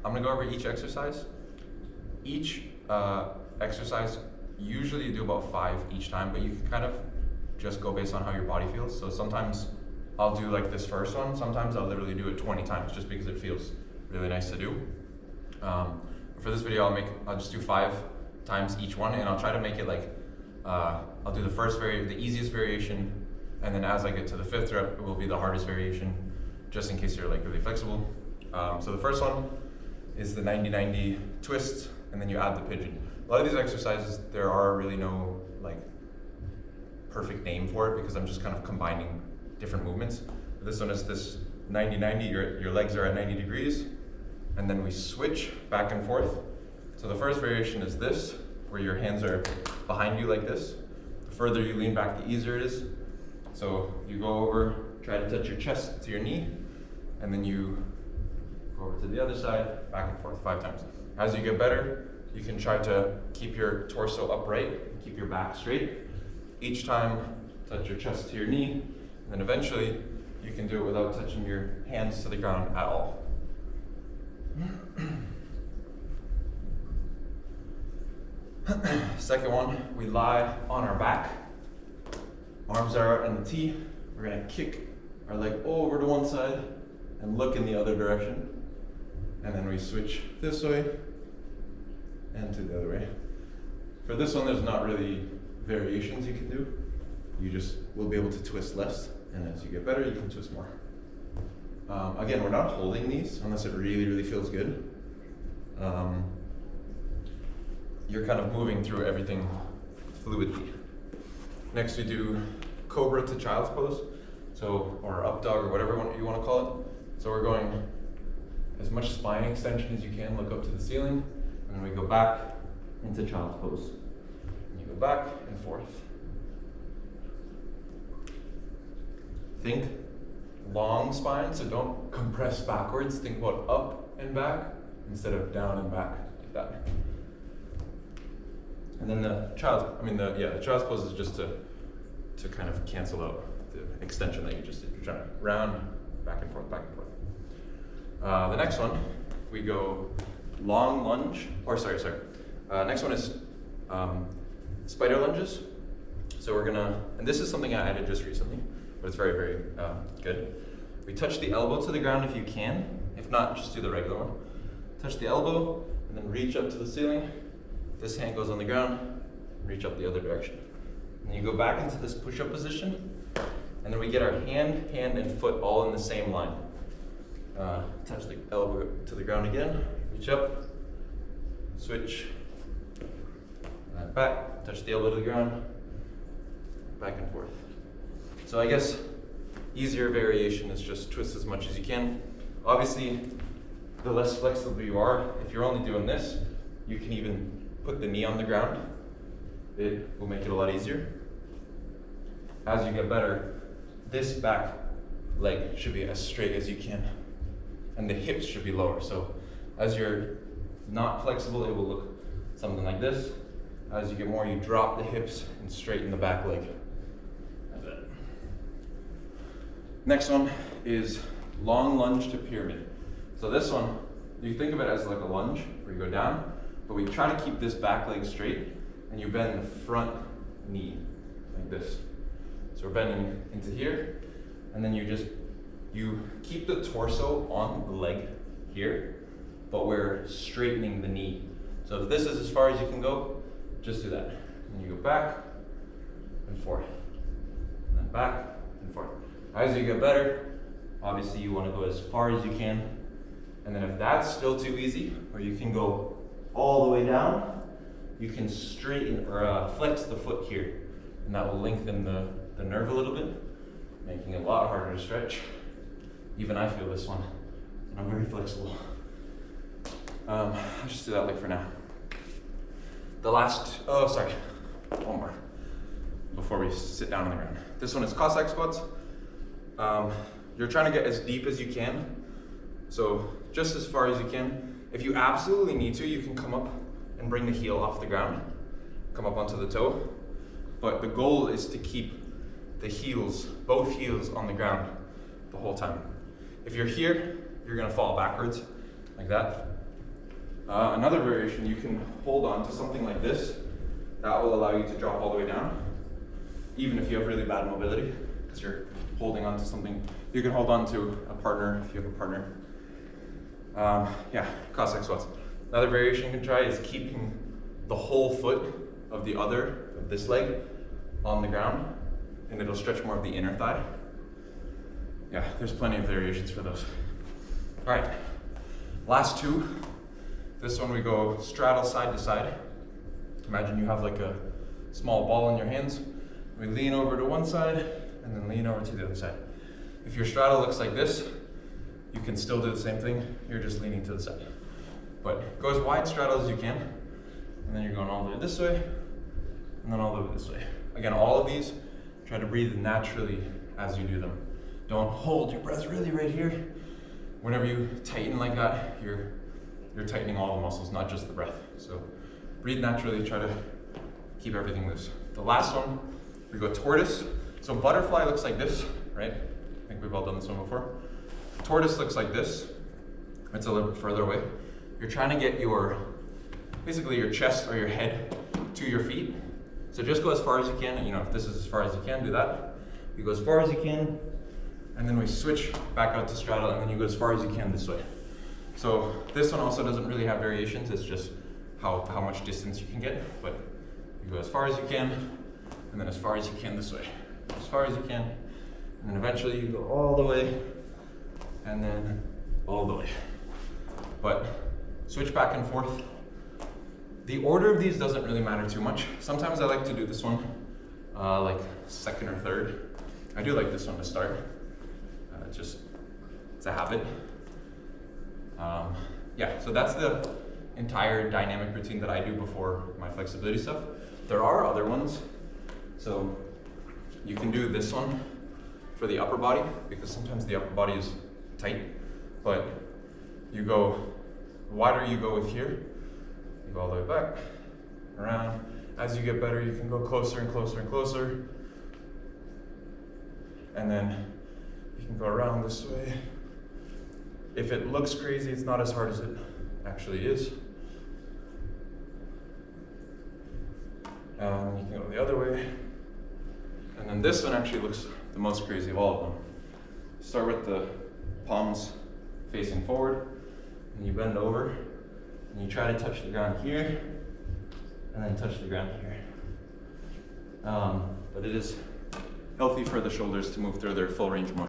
I'm gonna go over each exercise. Each exercise, usually you do about 5 each time, but you can kind of just go based on how your body feels. So sometimes I'll do like this first one, sometimes I'll literally do it 20 times just because it feels really nice to do. For this video, I'll just do 5 times each one, and I'll try to make it like, I'll do the easiest variation, and then as I get to the 5th rep, it will be the hardest variation, just in case you're like really flexible. So the first one is the 90-90 twist, and then you add the pigeon. A lot of these exercises, there are really no like perfect name for it because I'm just kind of combining different movements. But this one is this 90-90, your legs are at 90 degrees, and then we switch back and forth. So the first variation is this, where your hands are behind you like this. The further you lean back, the easier it is. So you go over, try to touch your chest to your knee, and then you go over to the other side, back and forth 5 times. As you get better, you can try to keep your torso upright, keep your back straight. Each time, touch your chest to your knee, and then eventually, you can do it without touching your hands to the ground at all. Second one, we lie on our back. Arms are out in the T. We're gonna kick our leg over to one side and look in the other direction. And then we switch this way and to the other way. For this one, there's not really variations you can do. You just will be able to twist less, and as you get better, you can twist more. Again, we're not holding these unless it really, really feels good. You're kind of moving through everything fluidly. Next, we do cobra to child's pose, or up dog, or whatever you want to call it. So we're going as much spine extension as you can, look up to the ceiling, and then we go back into child's pose. And you go back and forth. Think long spine, so don't compress backwards. Think about up and back instead of down and back, like that. And then the child's pose is just to kind of cancel out the extension that you just did. You're trying to round, back and forth, back and forth. The next one, we go long lunge, next one is spider lunges. So we're gonna, and this is something I added just recently, but it's very, very good. We touch the elbow to the ground if you can. If not, just do the regular one. Touch the elbow, and then reach up to the ceiling. This hand goes on the ground, reach up the other direction. And you go back into this push-up position, and then we get our hand, and foot all in the same line. Touch the elbow to the ground again, reach up, switch, and back, touch the elbow to the ground, back and forth. So I guess easier variation is just twist as much as you can. Obviously, the less flexible you are, if you're only doing this, you can even put the knee on the ground. It will make it a lot easier. As you get better, this back leg should be as straight as you can, and the hips should be lower. So as you're not flexible, it will look something like this. As you get more, you drop the hips and straighten the back leg. That's it. Next one is long lunge to pyramid. So this one, you think of it as like a lunge where you go down, but we try to keep this back leg straight, and you bend the front knee like this. So we're bending into here, and then you keep the torso on the leg here, but we're straightening the knee. So if this is as far as you can go, just do that. And you go back and forth, and then back and forth. As you get better, obviously you want to go as far as you can. And then if that's still too easy, or you can go all the way down, you can straighten or flex the foot here, and that will lengthen the nerve a little bit, making it a lot harder to stretch. Even I feel this one, and I'm very flexible. I'll just do that like for now. One more before we sit down on the ground. This one is Cossack squats. You're trying to get as deep as you can, so just as far as you can. If you absolutely need to, you can come up and bring the heel off the ground, come up onto the toe, but the goal is to keep the heels, both heels on the ground the whole time. If you're here, you're gonna fall backwards like that, Another variation, you can hold on to something like this. That will allow you to drop all the way down, even if you have really bad mobility, because you're holding on to something. You can hold on to a partner if you have a partner. Yeah, Cossack squats. Another variation you can try is keeping the whole foot of this leg on the ground, and it'll stretch more of the inner thigh. Yeah, there's plenty of variations for those. All right, last two. This one we go straddle side to side. Imagine you have like a small ball in your hands. We lean over to one side and then lean over to the other side. If your straddle looks like this, you can still do the same thing. You're just leaning to the side. But go as wide straddle as you can. And then you're going all the way this way and then all the way this way. Again, all of these, try to breathe naturally as you do them. Don't hold your breath really right here. Whenever you tighten like that, you're tightening all the muscles, not just the breath. So breathe naturally, try to keep everything loose. The last one, we go tortoise. So butterfly looks like this, right? I think we've all done this one before. Tortoise looks like this. It's a little bit further away. You're trying to get basically your chest or your head to your feet. So just go as far as you can. You know, if this is as far as you can, do that. You go as far as you can, and then we switch back out to straddle, and then you go as far as you can this way. So this one also doesn't really have variations. It's just how much distance you can get, but you go as far as you can, and then as far as you can this way. As far as you can, and then eventually you go all the way, and then all the way. But switch back and forth. The order of these doesn't really matter too much. Sometimes I like to do this one like second or third. I do like this one to start. It's a habit. Yeah, so that's the entire dynamic routine that I do before my flexibility stuff. There are other ones. So you can do this one for the upper body, because sometimes the upper body is tight, but you go, the wider you go with here, you go all the way back, around. As you get better, you can go closer and closer and closer. And then you can go around this way. If it looks crazy, it's not as hard as it actually is. You can go the other way. And then this one actually looks the most crazy of all of them. Start with the palms facing forward, and you bend over, and you try to touch the ground here, and then touch the ground here. But it is healthy for the shoulders to move through their full range of motion.